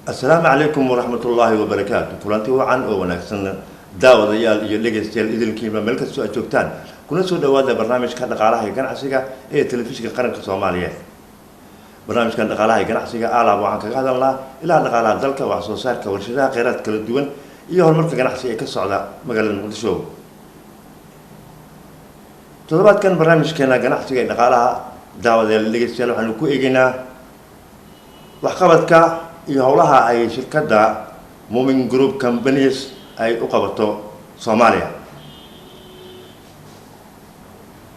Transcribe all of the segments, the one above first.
السلام عليكم ورحمة الله وبركاته. كلانتي وعن أو ونكسن داود يال يلقي ستيل إذن كيما ملك السؤال جوكتان. كنا سود هذا برنامج كان قالها كان عسيقة تلفزيون قرن الصومالية. برنامج كان قالها كان عسيقة أعلى وعن كهذا الله إلى أن قالها ذلك وعصوصار كورشدا قيرات كل الدول إيه المركز كان عسيقة كالصعدة مقال المقدسو. تضبط كان برنامج كان عسيقة قالها داود يلقي ستيل وحنكو إجينا وحقبتك يهولها أي شركة مومين جروب كمبانيز أي أقبضتو صوماليا.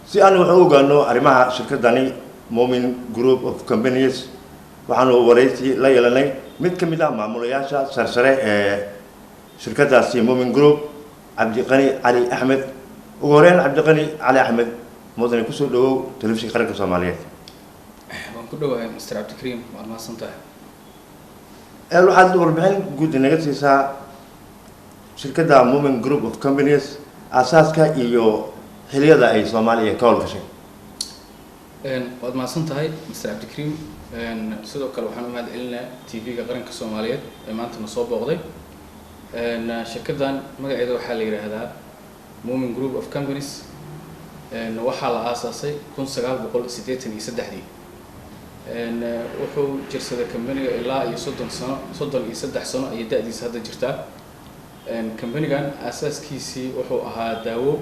سألوا حقوق إنه أرمها شركة داني مومين جروب أوف كمبانيز وعنو ورئيسي لا يلاني متكملة مع مولياشة سرسرة شركة سي مومين جروب عبد الغني علي أحمد وورين عبد الغني علي أحمد مدن كسر له تلفزيون قرن الصومالية. كله مستر عبد الكريم وما صنته. الواحد وربعين جود نجسيسا شركة مومين جروب أوف كمبانيز أساس كإيو هليدا أي صومالية كول كشيء. وقد ما صنته مستر عبد الكريم سيدو كلو حنو ماد إلنا تي في قرن كصومالية ما أنت نصوب وغضي. شركة مقعد وحالي هذا مومين جروب أوف كمبانيز وحال أساسي كون سجال بقول سديتني يسدح دي. wuxuu jirsaday company-ga ilaa iyo 30 sano 30 sano ay da'diisa hadda jirtaa company-gan asaaskiisii wuxuu ahaa daawo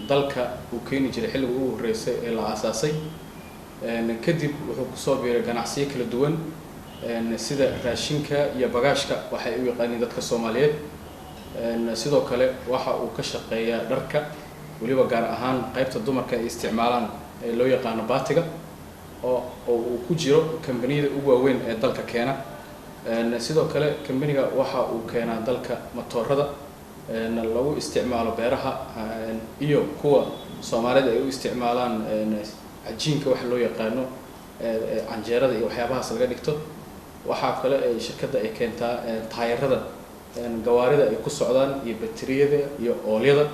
dalka uu keeni jiray xilliga ugu horeysay ee la aasaasay kadib wuxuu ku soo biiray ganacsiyo kala duwan sida raashinka iyo bagaashka waxay u yaqaaniin dadka Soomaaliyeed sidoo kale waxa uu ka shaqeeyaa dharka waliba gaar ahaan qaybta dumarka ay isticmaalaan ee loo yaqaan baatiga oo uu ku jiro kambaniyada ugu waaweyn ee dalka keena sidoo kale kambaniga waxa uu keenaa dalka matoorada lagu isticmaalo beeraha iyo kuwa Soomaalida ay u isticmaalaan cajiinka wax loo yaqaano canjeerada iyo waxyaabahaas laga dhigto waxa kale ay shirkadda ay keentaa taayirada gawaarida ay ku socdaan iyo batariyada iyo oolyada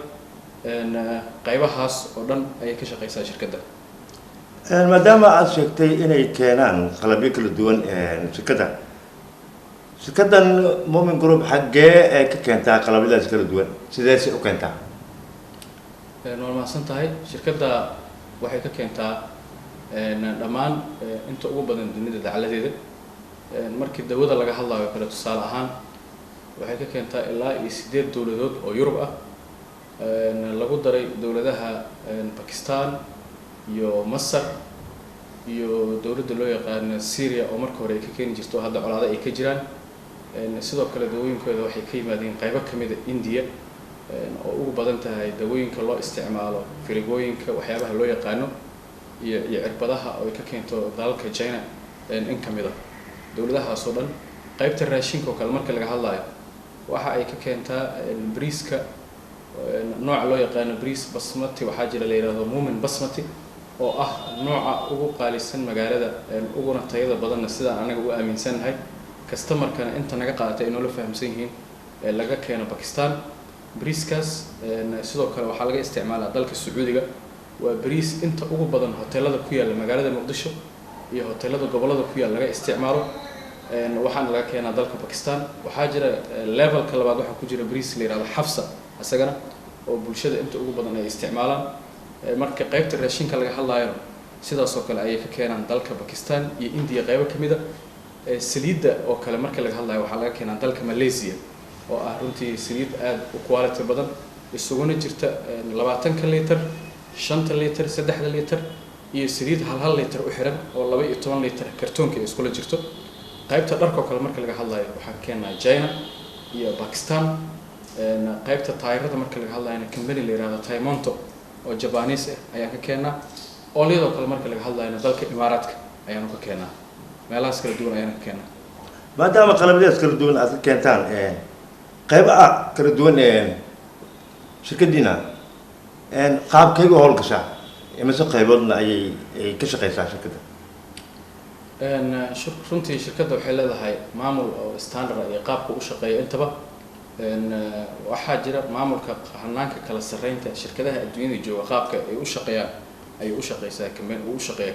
qaybahaas oo dhan ay ka shaqeysaa shirkadda. ما دام أشكتي إني كينان قلبي كل الدول شركة مومين جروب حقه كينتا قلبي لا كل الدول سداسي وكينتا. نورمال سنتهاي شركة waxay ka keentaa dhamaan inta ugu badan dunida dacaladeeda markii dawada laga hadlayo kala tusaale ahaan waxay ka keentaa ilaa 8 dawladood oo Yurub ah lagu daray dawladaha Pakistan iyo Masar iyo dawladda loo yaqaan Syria oo markii hore ay ka keeni jirto hadda colaado ay ka jiraan sidoo kale dawooyinkooda waxay ka yimaadeen qaybo kamid ah India oo ugu badan tahay dawooyinka loo isticmaalo firigooyinka waxyaabaha loo yaqaano iyo cirbadaha oo ay ka keento dalalka China in kamid ah dawladahaas oo dhan qaybta raashinka oo kale marka laga hadlayo waxa ay ka keentaa briiska nooc loo yaqaan briis basmati waxa jira la yiraahdo muumin basmati oo ah nooca ugu qaalisan magaalada uguna tayada badan sida anaga u aaminsanahay customer-kana inta naga qaadatay inuu la fahamsan yihiin laga keeno Pakistan briiskaas sidoo kale waxa laga isticmaalaa dalka Sacuudiga waa briis inta ugu badan hoteelada ku yaala magaalada Muqdisho iyo hoteelada gobolada ku yaala laga isticmaalo waxaan laga keenaa dalka Pakistan waxa jira level-ka labaad waxa ku jira briis la yiraahdo Hafsa asagana oo bulshada inta ugu badan ay isticmaalaan marka qaybta raashinka laga hadlayo sidaas oo kale ay ka keenaan dalka Pakistan iyo India qaybo kamid ah saliidda oo kale marka laga hadlayo waxa laga keenaa dalka Malaysia oo ah runtii saliid aad u quality badan isuguna jirta 20 litir 5 litir 3 litir iyo saliid hal litir u xiran oo 12 litir kartoonka isku la jirto qaybta dharka oo kale marka laga hadlayo waxa keenaa China iyo Pakistan qaybta taayirada marka laga hadlayo company la yiraahdo Taimonto oo Japanese ayaa ka keenaa oolyada kale marka laga hadlayo dalka Imaaraadka ayaan ka keenaa meelahaas kala duwan ayaan ka keenaa maadaama qalabadaas kala duwan aad ka keentaan qaybaha kala duwan shirkadina qaabkayga howlgasha imise qayboodna ayay ka shaqeysaa shirkadda runtii shirkadda waxay leedahay maamul oo standard iyo qaabka u shaqeeyo intaba waxaa jira maamulka hanaanka kala sareynta shirkadaha adduunyada jooga qaabka ay u shaqeeyaan ay u shaqeysaa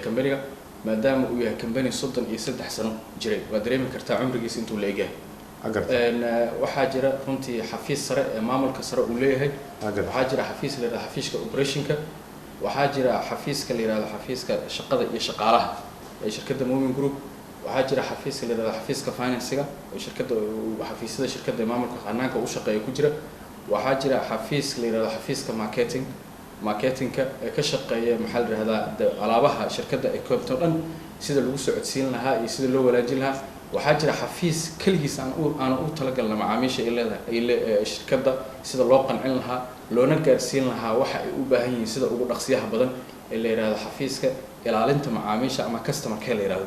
company-ga maadaama uu yahay company 33 sano jiray waa dareemi kartaa cumrigiisa intuu la egyahay waxaa jira runtii xafiis sare ee maamulka sare uu leeyahay waxaa jira xafiis la yiraahdo xafiiska operationka waxaa jira xafiiska la yiraahdo xafiiska shaqada iyo shaqaalaha ee shirkadda Moomin Group waxaa jira xafiiska la yiraahdo xafiiska finance-ga oo shirkadda xafiisyada shirkadda maamulka qanaanka u shaqeeya ku jira waxaa jira xafiis la yiraahdo xafiiska marketingka ee ka shaqeeya maxaa la yiraahdaa alaabaha shirkadda ay koobto dhan sida lagu soo codsiin lahaa iyo sida loo walaajin lahaa waxaa jira xafiis kaligiis aan u talagalna macaamiisha ay leedahay shirkadda sida loo qancin lahaa loona gaarsiin lahaa waxa ay u baahan yihiin sida ugu dhaqsiyaha badan ee la yiraahdo xafiiska ilaalinta macaamiisha ama customer care la yiraahdo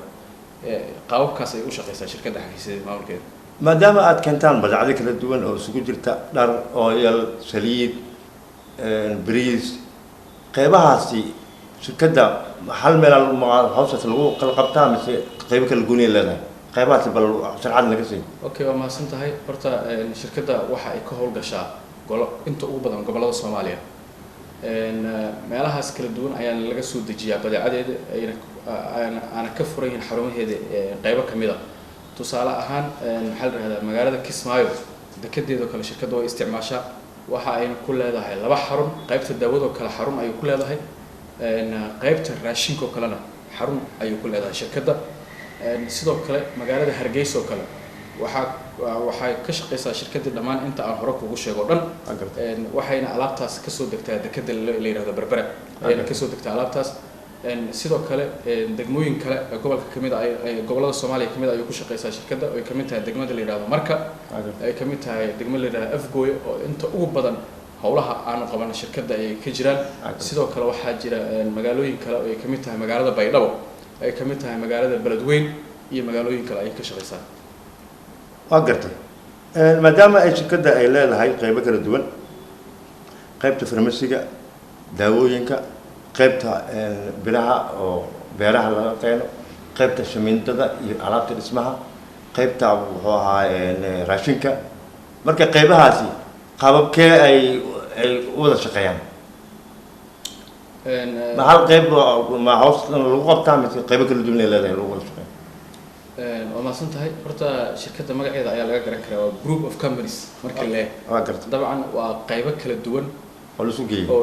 qaababkaas ay u shaqeysaa shirkadda xafiisyada maamulkeeda maadaama aad keentaan badeecado kala duwan oo isugu jirta dhar oil saliid bariis qeybahaasi shirkadda hal meel hawshaas lagu kala qabtaa mise qeybo kala gooniya leedahay qeybahaasi bal sharcad naga sii okay waa mahadsan tahay horta shirkadda waxa ay ka howlgashaa inta ugu badan gobollada Soomaaliya meelahaas kala duwan ayaa laga soo dejiyaa badeecadeeda ayna ka furan yihiin xarumaheeda qeybo kamid ah tusaale ahaan maxaa la yiraahdaa magaalada Kismaayo dekedeeda kale shirkadda way isticmaashaa waxa ayna ku leedahay laba xarun qaybta daawada kale xarun ay ku leedahay qaybta raashinka kalena xarun ay ku leedahay shirkadda sidoo kale magaalada Hargeysa oo kale waxay ka shaqeysaa shirkadda dhamaan inta aan hore kugu sheego dhan waxayna alaabtaas ka soo degtaa dekedda la yiraahdo Berbera ayna ka soo degtaa alaabtaas sidoo kale degmooyin kale gobolka kamid ah gobolada Soomaaliya kamid ah ay ku shaqeysaa shirkadda oo ay kamid tahay degmada la yiraahdo Marka ay kamid tahay degmada la yiraahdo Afgooye oo inta ugu badan howlaha aan qabana shirkadda ay ka jiraan sidoo kale waxaa jira magaalooyin kale oo ay kamid tahay magaalada Baydhabo ay kamid tahay magaalada Beledweyne iyo magaalooyin kale ay ka shaqeysaa waa gartay maadaama ay shirkadda ay leedahay qaybo kala duwan qaybta farmasiga daawooyinka qaybta biraha oo beeraha laga qeeno qaybta shamiintada iyo alaabta dhismaha qaybta wuxuu ahaa raashinka marka qaybahaasi qaababkee ay wada shaqeeyaan ma hal qayb ma hoos lagu qabtaa mise qaybo kala duwan ay leedahay lagu wada shaqeeyo waa mahadsan tahay horta shirkadda magaceeda ayaa laga garan karaa waa group of companies marka le waa gartay dabcan waa qaybo kala duwan oo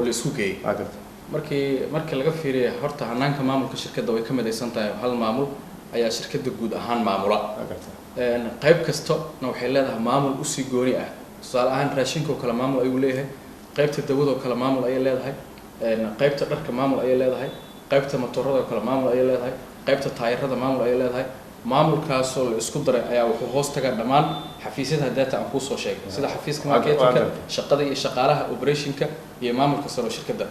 la isku geeyay waa gartay markii laga fiiriyo horta hanaanka maamulka shirkadda way ka midaysan tahay hal maamul ayaa shirkadda guud ahaan maamula qayb kasta waxay leedahay maamul u sii gooni ah tusaale ahaan raashinka oo kale maamul ayuu leeyahay qaybta dawada oo kale maamul ayay leedahay qaybta dharka maamul ayay leedahay qaybta matoorada oo kale maamul ayay leedahay qaybta taayirada maamul ayay leedahay maamulkaasoo la isku daray ayaa wuxuu hoos tagaa dhammaan xafiisyada data aan kuu soo sheegay sida xafiiska marketingka shaqada iyo shaqaalaha operationka iyo maamulka sare oo shirkadda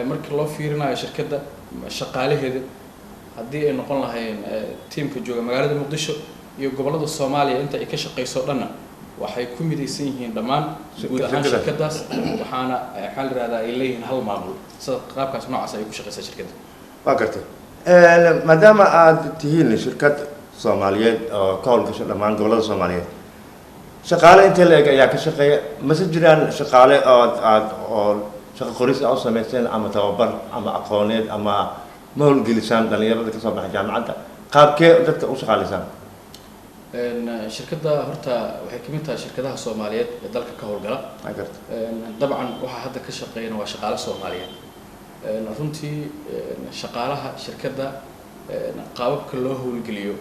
markii loo fiirinayo shirkadda shaqaalaheeda haddii ay noqon lahayn tiimka jooga magaalada Muqdisho iyo gobollada Soomaaliya inta ay ka shaqeyso dhanna waxay ku midaysan yihiin dhammaan guud ahaan shirkaddaas waxaana maxaa la yiraahdaa ay leeyihiin hal maamul sida qaabkaas noocaas ay ku shaqeysaa shirkadda waa gartay maadaama aad tihiin shirkad Soomaaliyeed oo ka howlgasho dhammaan gobollada Soomaaliyeed shaqaale inta la eg ayaa ka shaqeeya mase jiraan shaqaale oo shaqo qoris ah oo sameeysan ama tababar ama aqooneed ama ma howlgelisaan dhalinyarada ka soo baxay jaamacadda qaabkee dadka u shaqaaleysaan shirkadda horta waxay kamid tahay shirkadaha Soomaaliyeed ee dalka ka howlgala dabcan waxa hadda ka shaqeeyana waa shaqaale Soomaaliyeed runtii shaqaalaha shirkadda qaababka loo howlgeliyo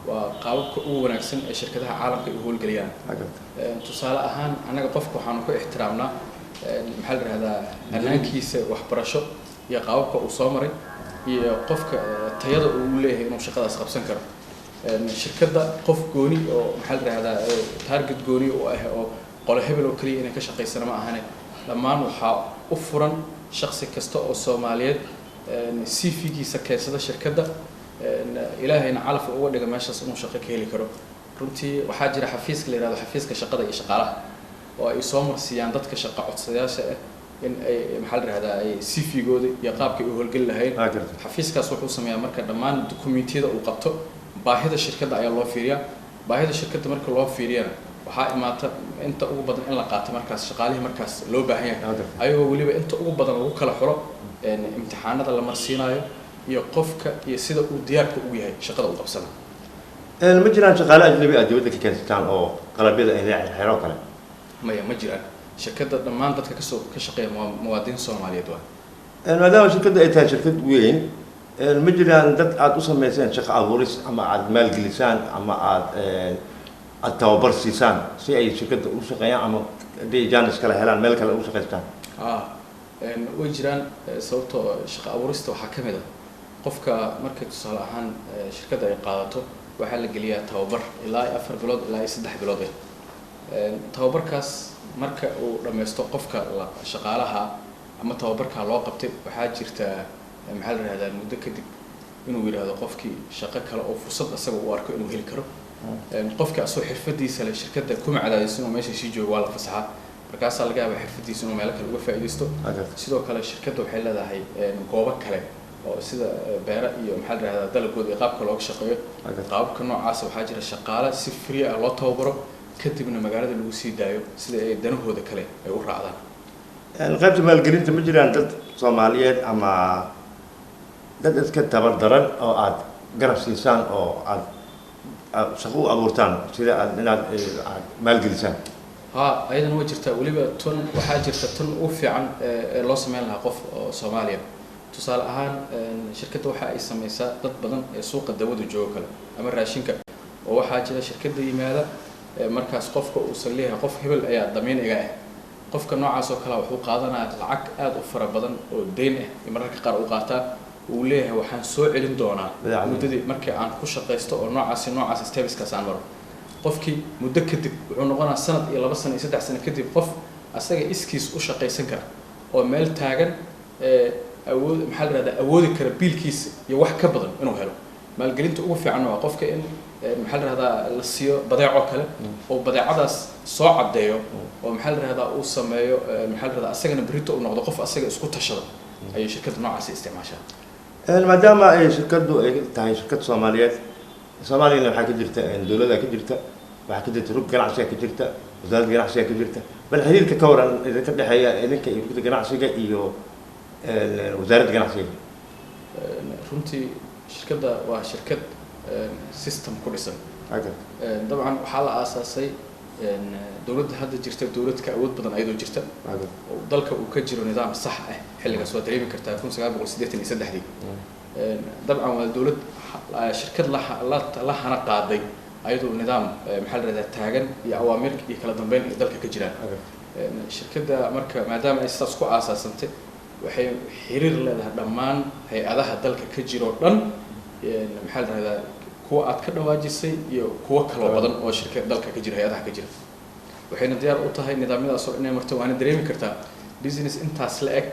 waa qaababka ugu wanaagsan ee shirkadaha caalamka ay u howlgeliyaan tusaale ahaan anaga qofka waxaanu ku ixtiraamnaa maxaa la yiraahdaa hanaankiisa waxbarasho iyo qaababka uu soo maray iyo qofka tayada uu leeyahay inuu shaqadaas qabsan karo shirkadda qof gooni oo maxaa la yiraahdaa target gooni oo ah oo qolo hebel oo kaliya inay ka shaqeysana ma ahane dhammaan waxaa u furan shakhsi kasta oo Soomaaliyeed CV-giisa keensada shirkadda ilaahayna calaf uga dhiga meeshaas inuu shaqo ka heli karo runtii waxaa jira xafiiska la yiraahdo xafiiska shaqada iyo shaqaalaha oo ay soo marsiiyaan dadka shaqo codsadayaasha ah in ay maxaa la yiraahdaa ay CV-gooda iyo qaabka ay u howlgali lahayn xafiiskaas wuxuu sameeyaa marka dhammaan dukumiintiyada uu qabto baahida shirkadda ayaa loo fiiriyaa baahida shirkadda marka loo fiiriyana waxaa imaata inta ugu badan in la qaato markaas shaqaalihii markaas loo baahan yahay ayagoo weliba inta ugu badan lagu kala xulo imtixaanada la marsiinayo iyo qofka iyo sida uu diyaarka ugu yahay shaqada uu qabsana. ma jiraan shaqaale ajnabi ah dawladda ka keensataan oo qalabyada ay leedahay xero kale? maya ma jiraan, shirkadda dhammaan dadka ka shaqeeya muwaadiniin Soomaaliyeed waa. maadaama shirkadda ay tahay shirkad weyn, ma jiraan dad aad u sameyseen shaqo abuuris ama aad maalgelisaan ama aad tababar siisaan si ay shirkadda u shaqeeyaan ama haday jaanis kala helaan meel kale u shaqaystaan? way jiraan, sababtoo shaqo abuurista waxaa ka mid ah qofka markay tusaale ahaan shirkadda ay qaadato waxaa la geliyaa tababar ilaa 4 bilood ilaa 3 bilood tababarkaas marka uu dhameysto qofka shaqaalaha ama tababarka loo qabtay waxaa jirta maxaa la yiraahdaa muddo kadib inuu yiraahdo qofkii shaqo kale oo fursad asaga u arko inuu heli karo. qofka asoo xirfadiisa leh shirkadda kuma cadaadayso inuu meesha sii joogo waa la fasaxaa, markaasaa laga yaabaa xirfadiisa inuu meel kale uga faa'iideysto. sidoo kale shirkadda waxay leedahay goobo kale oo sida beera iyo maxaa la yiraahdaa dalagooda iyo qaabka looga shaqeeyo. qaabka noocaas waxaa jira shaqaale si free ah loo tababaro kadibna magaalada lagu sii daayo sida ay danahooda kale ay u raacdaan. qaybta maalgelinta ma jiraan dad Soomaaliyeed ama dad iska tabardaran oo aad garab siisaan oo aad shaqo u abuurtaan sida inaad maalgelisaan? ayadana way jirtaa, weliba tan waxaa jirta tan ugu fiican ee loo sameyn lahaa qof oo Soomaaliya. tusaale ahaan shirkadda waxa ay sameysaa dad badan ee suuqa dawada jooga kale ama raashinka, oo waxaa jira shirkadda yimaada markaas qofka uu leeyahay qof hebel ayaa damiin iga ah. qofka noocaas oo kale wuxuu qaadanaa lacag aad u fara badan oo deyn ah mararka qaar uu qaataa, uu leeyahay waxaan soo celin doonaa muddadii markii aan ku shaqeysto oo noocaas stepskaas aan maro. qofkii muddo kadib wuxuu noqonaa sanad iyo 2 sano iyo 3 sano kadib qof asaga iskiis u shaqeysan kara oo meel taagan awood maxaa la yiraahdaa awoodi kara biilkiisa iyo wax ka badan inuu helo. maalgelinta ugu fiican waa qofka in maxaa la yiraahdaa la siiyo badeeco kale oo badeecadaas soo cadeeyo oo maxaa la yiraahdaa uu sameeyo maxaa la yiraahdaa asagana berito uu noqdo qof asaga isku tashada ayay shirkadda noocaas isticmaashaa. maadaama ay shirkaddu ay tahay shirkad Soomaaliyeed, Soomaaliya waxaa ka jirta dawladda ka jirta, waxaa ka jirta rug ganacsiga ka jirta, wasaaradda ganacsiga ka jirta, bal xiriirka ka waran idinka dhexeeya idinka iyo rugta ganacsiga iyo wasaaradda ganacsiga? runtii shirkadda waa shirkad system ku dhisan. dabcan waxaa la aasaasay dawladda hadda jirta dawlad ka awood badan ayadoo jirta oo dalka uu ka jiro nidaam sax ah xilligaas waa dareemi kartaa 1983. dabcan waa dawlad shirkad la hana qaaday ayadoo nidaam maxaa la yiraahdaa taagan iyo awaamir iyo kala dambeyn ee dalka ka jiraan. shirkadda marka maadaama ay sidaas ku aasaasantay waxay xiriir leedahay dhammaan hay'adaha dalka ka jiro dhan, maxaa la yiraahdaa kuwa aad ka dhawaajisay iyo kuwa kale badan oo shirkad dalka ka jira hay'adaha ka jira. waxayna diyaar u tahay nidaamyadaas oo inay marto waana dareemi kartaa business intaas la eg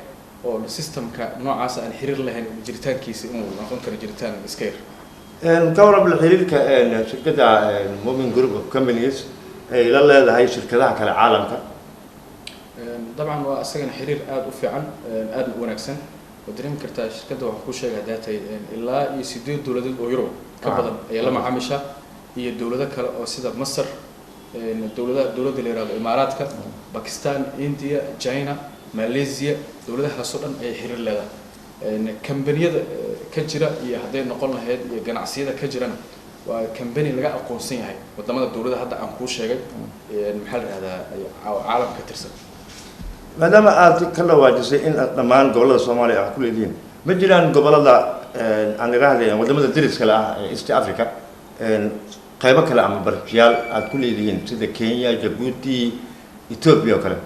oo systemka noocaas aan xiriir lahayn jiritaankiisa inuu noqon karo jiritaan iska yar. ka warrab xiriirka shirkadda Moomin Group of Companies ay la leedahay shirkadaha kale caalamka? dabcan waa asagana xiriir aad u fiican aad u wanaagsan oo dareemi kartaa shirkadda waxaan ku sheegay daatay ilaa iyo 8 dawladood oo Yurub ka badan ay la macaamisha iyo dawlado kale oo sida Masar, dawladda la yiraahdo Imaaraadka, Pakistan, India, China, Malaysia, dawladahaas oo dhan ay xiriir leedahay. kambaniyada ka jira iyo haday noqon lahayd iyo ganacsiyada ka jirana waa company laga aqoonsan yahay wadamada dawladda hadda aan ku sheegay maxaa la yiraahdaa caalamka tirsan. maadaama aad ka dhawaajisay in dhammaan gobolada Soomaaliya ay ku leeyihiin, ma jiraan gobolada aan iraahday wadamada dariska ah ee East Africa qaybo kale ama barjiyaal aad ku leeyihiin sida Kenya, Djibouti, Ethiopia oo kale?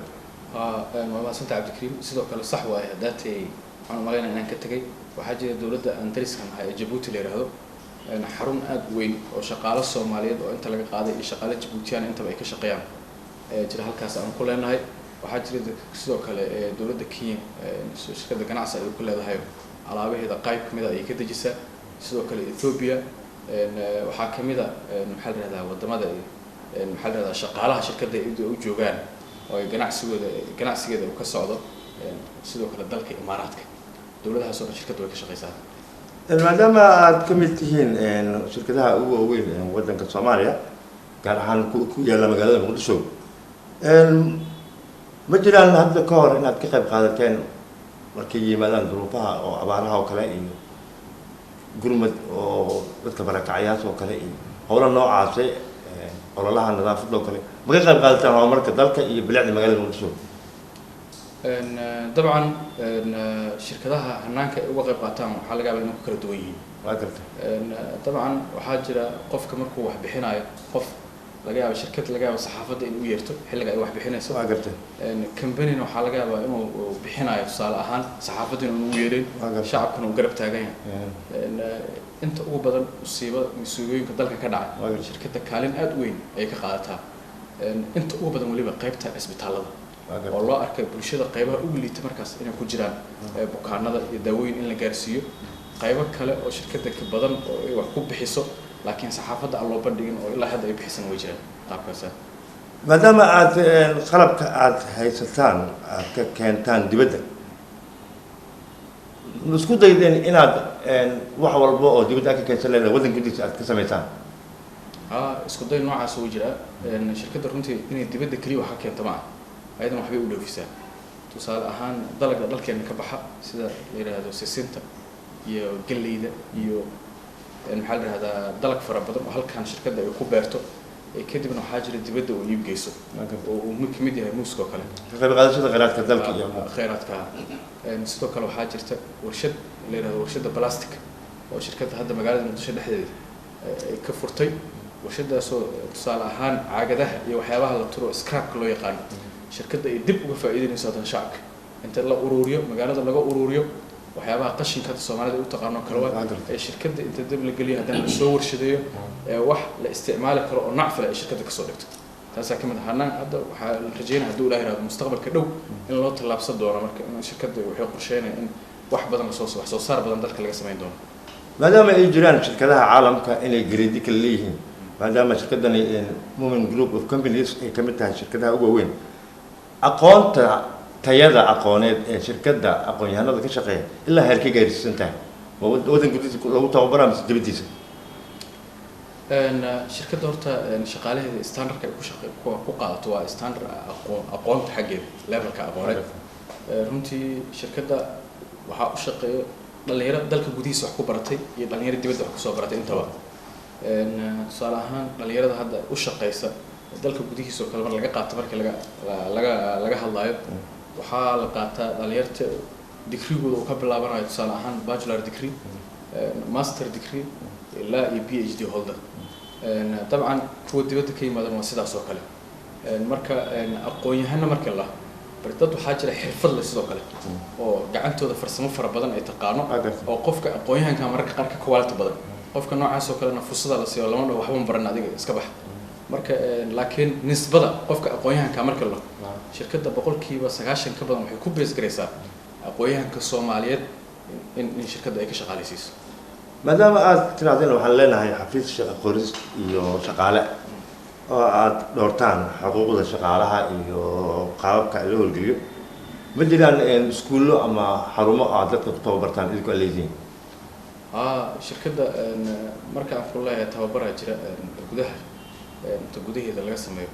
waa santa Cabdikariim, sidoo kale sax waa daatay waxaan maleynaa inaan ka tagay. waxaa jira dawladda aan dariskan ahay ee Djibouti la yiraahdo xarun aad weyn oo shaqaale Soomaaliyeed oo inta laga qaaday iyo shaqaale Djiboutian intaba ay ka shaqeeyaan jira halkaas aan ku leenahay. waxaa jira sidoo kale dawladda Kenya shirkadda ganacsi ay ku leedahay alaabaheeda qayb kamid ah ay ka dejisaa. sidoo kale Ethiopia waxaa kamid ah maxaa la yiraahdaa wadamada maxaa la yiraahdaa shaqaalaha shirkadda ay u joogaan oo ganacsigeeda uu ka socdo. sidoo kale dalka Imaaraadka dawladahaas oo shirkaddu way ka shaqeysaa. maadaama aad ka mid tihiin shirkadaha ugu waaweyn ee waddanka Soomaaliya gaar ahaan ku yaala magaalada Muqdisho, ma jiraan hadda ka hor inaad ka qayb qaadateen markay yimaadaan duruufaha oo abaaraha oo kale iyo gurmad oo dadka barakacayaasha oo kale iyo howlo noocaase ololaha nadaafadda oo kale ma ka qayb qaadataan horumarka dalka iyo bilicda magaalada muqdisho dabcan shirkadaha hanaanka ay uga qayb qaataan waxaa laga yaabaa inay ku kala duwan yihiin waa gartay dabcan waxaa jira qofka markuu wax bixinayo qof laga yaabo shirkad laga yaabo saxaafadda inuu yeerto xilliga ay wax bixinayso waa gartay companina waxaa laga yaabaa inuu bixinayo tusaale ahaan saxaafadda inuu ugu yeerin shacabkana uu garab taagan yahay inta ugu badan musiibooyinka dalka ka dhacay shirkadda kaalin aad u weyn ayay ka qaadataa inta ugu badan weliba qaybta cisbitaalada oo loo arkay bulshada qaybaha ugu liita markaas inay ku jiraan bukaanada iyo daawooyin in la gaarsiiyo qaybo kale oo shirkadda ka badan oo ay wax ku bixiso laakiin saxaafadda aan loo bandhigin oo ilaa hadda ay bixisan way jiraan qaabkaas maadaama aad qalabka aad haysataan aad ka keentaan dibadda isku daydeen inaad wax walba oo dibadda aad ka keensan leedahay waddanka gudihiisa aad ka samaysaan isku day noocaas uu jiraa shirkadda runtii inay dibadda keliya wax ka keento ma aha ayadan waxbay u dhoofisaa tusaale ahaan dalagga dalkeena ka baxa sida la yidhaahdo sisinta iyo galleyda iyo maxaa la yidhahdaa dalag fara badan oo halkan shirkadda ay ku beerto kadibna waxaa jira dibadda oo iib geyso oo uu ka mid yahay muuska oo kale ka qayb qaadashada kheyraadka dalka iyo kheyraadka sidoo kale waxaa jirta warshad la yidhahdo warshadda plastic oo shirkadda hadda magaalada muqdisho dhexdeeda ay ka furtay warshadaasoo tusaale ahaan caagadaha iyo waxyaabaha la turo scrapka loo yaqaano shirkadda ay dib uga faa'iideynayso hadan shacabka inta la ururiyo magaalada laga ururiyo waxyaabaha qashinka Soomaalida u taqaano kala waa ee shirkadda inta dib la galiyo hadan la soo warshadeeyo wax la isticmaali karo oo nacfi ay shirkadda ka soo dhigto taas ka mid ah hadda waxa la rajaynayaa hadduu Ilaahay raado mustaqbalka dhow in loo tallaabsan doono marka in shirkadda waxay qorsheynayaan in wax badan la soo saar badan dalka laga sameyn doono maadaama ay jiraan shirkadaha caalamka inay grade kala leeyihiin maadaama shirkaddan Moomin Group of Companies ay ka mid tahay shirkadaha ugu weyn aqoonta tayada aqooneed ee shirkadda aqoon-yahanada ka shaqeeya ilaa heerkay gaarsiisan tahay waddanka gudihiisa lagu tababaraa mise dibaddiisa shirkadda horta shaqaalaheeda standardka ay ku qaadato waa standard aqoonta xaggeeda levelka aqooneed runtii shirkadda waxaa u shaqeeyo dhalinyaro dalka gudihiisa wax ku baratay iyo dhalinyaro dibadda wax kusoo baratay intaba tusaale ahaan dhalinyarada hadda u shaqeysa dalka gudihiisa oo kale mar laga qaato markii laga hadlaayo waxaa la qaataa dhalinyarta digreegooda uu ka bilaabanayo tusaale ahaan bachelor degree master degree ilaa iyo PhD holder dabcan kuwa dibadda ka yimaadaan waa sidaas oo kale marka aqoon-yahana markii la bari dad waxaa jira xirfad leh sidoo kale oo gacantooda farsamo fara badan ay taqaano oo qofka aqoon-yahanka marka qaar ka quality badan qofka noocaas oo kale fursada la siiyo lama dhaho waxba baran adiga iska bax marka laakiin nisbada qofka aqoon-yahanka marka la shirkadda 90% ka badan waxay ku bees gareysaa aqoon-yahanka Soomaaliyeed in shirkadda ay ka shaqaaleysiiso maadaama aad tirahdeen waxaan leenahay xafiis shaqo qoris iyo shaqaale oo aad doortaan xuquuqda shaqaalaha iyo qaababka loo howlgeliyo ma jiraan iskuulo ama xarumo aad dadka ku tababartaan idinku leeyihiin shirkadda marka aan ku leeyahay tababaraa jira gudaha inta gudaheeda laga sameeyo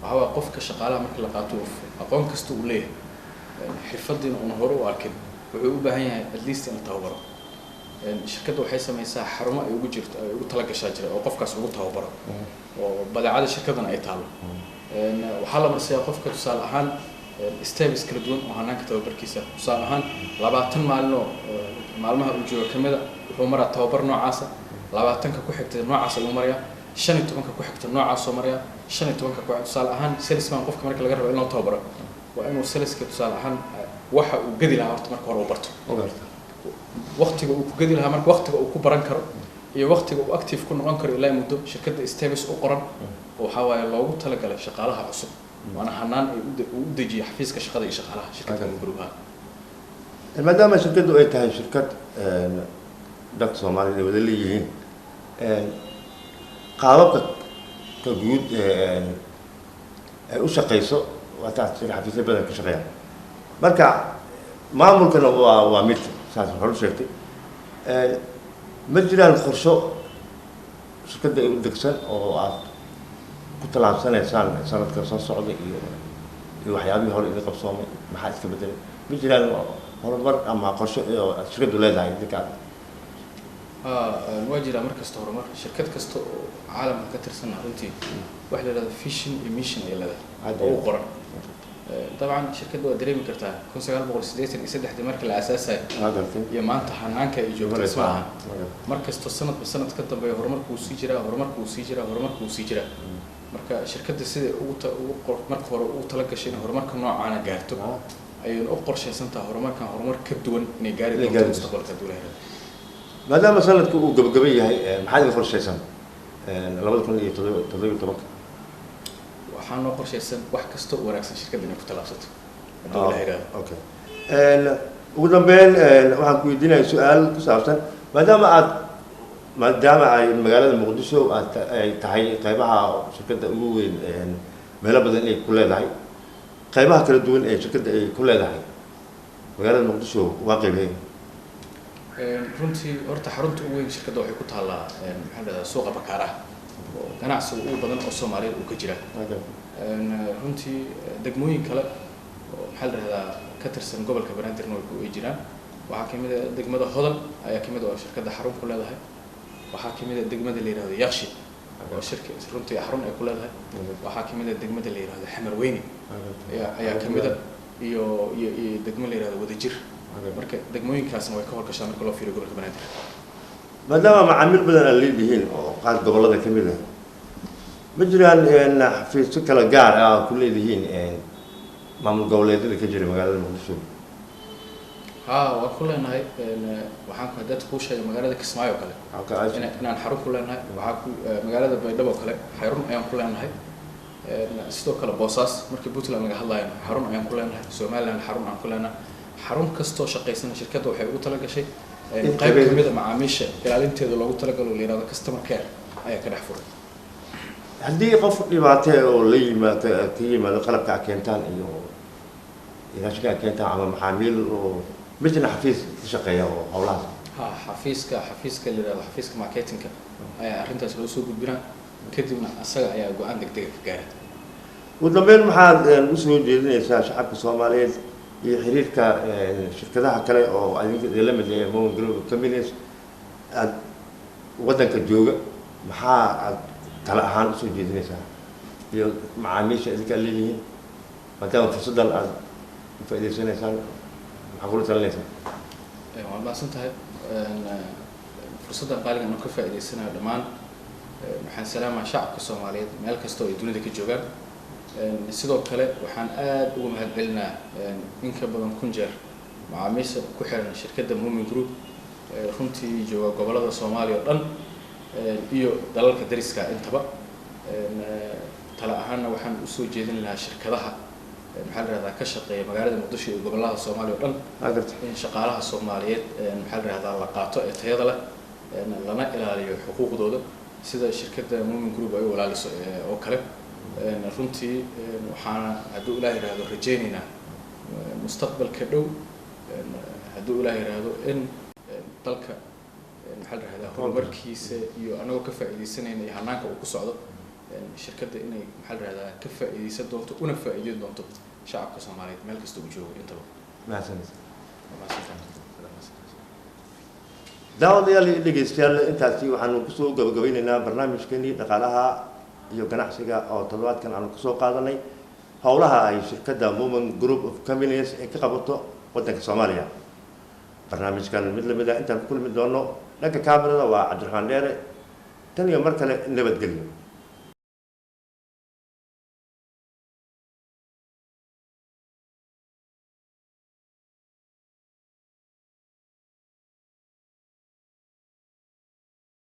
waxa waa qofka shaqaalaha marka la qaato aqoon kasta uu leeyahay xirfadina uu hore u arkin wuxuu u baahan yahay at least in la tababaro shirkadda waxay samaysaa xarumo ay ugu jirto ay ugu tala gashaa jira oo qofkaas ugu tababaro oo badeecada shirkaddan ay taalo waxaa la marsiyaa qofka tusaale ahaan steps kala duwan oo hanaanka tababarkiisa tusaale ahaan 20 maalin oo maalmaha uu joogo kamida wuxuu maraa tababar noocaasa 20 ka ku xigta noocaas uu maraya 15 ka ku xigta noocaas uu maraya 15 ka ku tusaale ahaan salesman qofka marka laga rabo in loo tababaro waa inuu saleska tusaale ahaan waxa uu gadi lahaa horta marka hore uu barto waqtiga uu ku gadi lahaa marka waqtiga uu ku baran karo iyo waqtiga uu active ku noqon karo ilaa muddo shirkadda steps u qoran oo waxa waaye loogu talagalay shaqaalaha cusub waana hanaan ay u dejiyo xafiiska shaqada iyo shaqaalaha shirkadda group-ha maadaama shirkaddu ay tahay shirkad dadka Soomaaliyeed wada leeyihiin qaababka ka guud ay u shaqeyso waa taas xafiisyo badan ka shaqeeya marka maamulkana waa mid saas wuxuu sheegtay ma jiraan qorsho shirkadda ay u degsan oo aad ku talaabsanaysaan sanadka soo socda iyo waxyaabihii hore idin qabsoomay maxaa iska bedelay ma jiraan horumar ama qorsho oo shirkaddu leedahay idinka waa jiraa mar kasta horumar shirkad kasta oo caalamka ka tirsan runtii wax la yiraahdo vision iyo mission ay leedahay oo qoran طبعا shirkadda waa dareemi kartaa 1983 markii la aasaasay iyo maanta hanaanka ay joogto ismaaha mar kasta sanad ka dambeeyo horumarku sii jira marka shirkadda sida ugu marka hore ugu tala gashay horumarka noocaana gaarto ayay u qorsheysan tahay horumar ka duwan inay gaari doonto mustaqbalka dawladda maadaama sanadku uu gabagabay yahay maxaa idin qorsheysan 2017 waxaan noo qorsheysan wax kasta oo wanaagsan shirkadda inay ku talaabsato dawladda okay ugu dambeyn waxaan ku weydiinayaa su'aal ku saabsan maadaama ay magaalada Muqdisho ay tahay qaybaha shirkadda ugu weyn meelo badan ay ku leedahay qaybaha kala duwan ee shirkadda ay ku leedahay magaalada Muqdisho waa qaybay runtii horta xarunta ugu weyn shirkadda waxay ku taalaa maxaa la yiraahdaa suuqa Bakaaraha oo ganacsiga ugu badan oo Soomaaliyeed uu ka jira runtii degmooyin kale oo maxaa la yiraahdaa ka tirsan gobolka Banaadir ay jiraan waxaa kamid ah degmada Hodan ayaa kamid ah shirkadda xarun ku leedahay waxaa kamid ah degmada la yiraahdo Yaaqshi oo shirkad runtii xarun ay ku leedahay waxaa kamid ah degmada la yiraahdo Xamarweyne ayaa kamid ah iyo degmada la yiraahdo Wadajir marka degmooyinkaasna way ka horgashaa marka loo fiiriyo gobolka Banaadir maadaama macaamiil badan ay leeyihiin oo qaar gobolada kamid ah ma jiraan xafiisyo kala gaar ah ku leeyihiin maamul goboleedyada ka jira magaalada Muqdisho waa ku leenahay waxaan ku dad ku sheegay magaalada Kismaayo kale inaan xarun ku leenahay magaalada Baydhabo kale xarun ayaan ku leenahay sidoo kale Boosaas markii Puntland laga hadlayo xarun ayaan ku leenahay Soomaaliland xarun aan ku leenahay xarun kastoo shaqeysana shirkadda waxay ugu tala gashay qayb kamid ah macaamiisha ilaalinteeda loogu talagalo leeyahay customer care ayaa ka dhex furay haddii qof dhibaato oo la yimaado qalabka keentaan iyo ilaashka keentaan ama macaamiil oo midna xafiis ka shaqeeya oo hawlaha xafiiska leeyahay xafiiska marketingka ayaa arrintaas loo soo gudbinaa kadibna asaga ayaa go'aan degdeg ah ka gaaray ugu dambeyn maxaad u soo jeedinaysaa shacabka Soomaaliyeed iyo xiriirka shirkadaha kale oo ay la mid yihiin Moment Group Companies wadanka jooga maxaa tala ahaan u soo jeedinaysaa iyo macaamiisha idinka leeyihiin maadaama fursadan aad u faa'iideysanaysaan maxaa kula talinaysaa waan baasan tahay fursadan qaaliga aan ka faa'iideysanayo dhammaan waxaan salaamaa shacabka Soomaaliyeed meel kasta oo ay dunida ka joogaan sidoo kale waxaan aad ugu mahadcelinaa in ka badan 1000 jeer macaamiisha ku xiran shirkadda Moment Group runtii jooga gobolada Soomaaliya oo dhan iyo dalalka dariska intaba tala ahaana waxaan u soo jeedin lahaa shirkadaha maxaa la yiraahdaa ka shaqeeya magaalada Muqdisho iyo gobolada Soomaaliya oo dhan in shaqaalaha Soomaaliyeed maxaa la yiraahdaa la qaato ee tayada leh lana ilaaliyo xuquuqdooda sida shirkadda Moment Group ay u ilaaliso oo kale runtii waxaana hadduu Ilaahay yiraahdo rajaynaynaa mustaqbalka dhow hadduu Ilaahay yiraahdo in dalka maxaa la yiraahdaa horumarkiisa iyo anagoo ka faa'iideysanayna iyo hanaanka uu ku socdo shirkadda inay maxaa la yiraahdaa ka faa'iideysan doonto una faa'iideyn doonto shacabka Soomaaliyeed meel kasta uu joogo intaba daawadayaal dhegeystayaal intaasi waxaanu ku soo gabagabaynaynaa barnaamijkeennii dhaqaalaha iyo ganacsiga oo toddobaadkan aanu kusoo qaadanay howlaha ay shirkadda Moment Group of Companies ee ka qabato wadanka Soomaaliya barnaamijkan mid lamid ah intaan ku kulmi doono dhanka kaamirada waa Cabdiraxmaan Dheere tan iyo mar kale nabadgelyo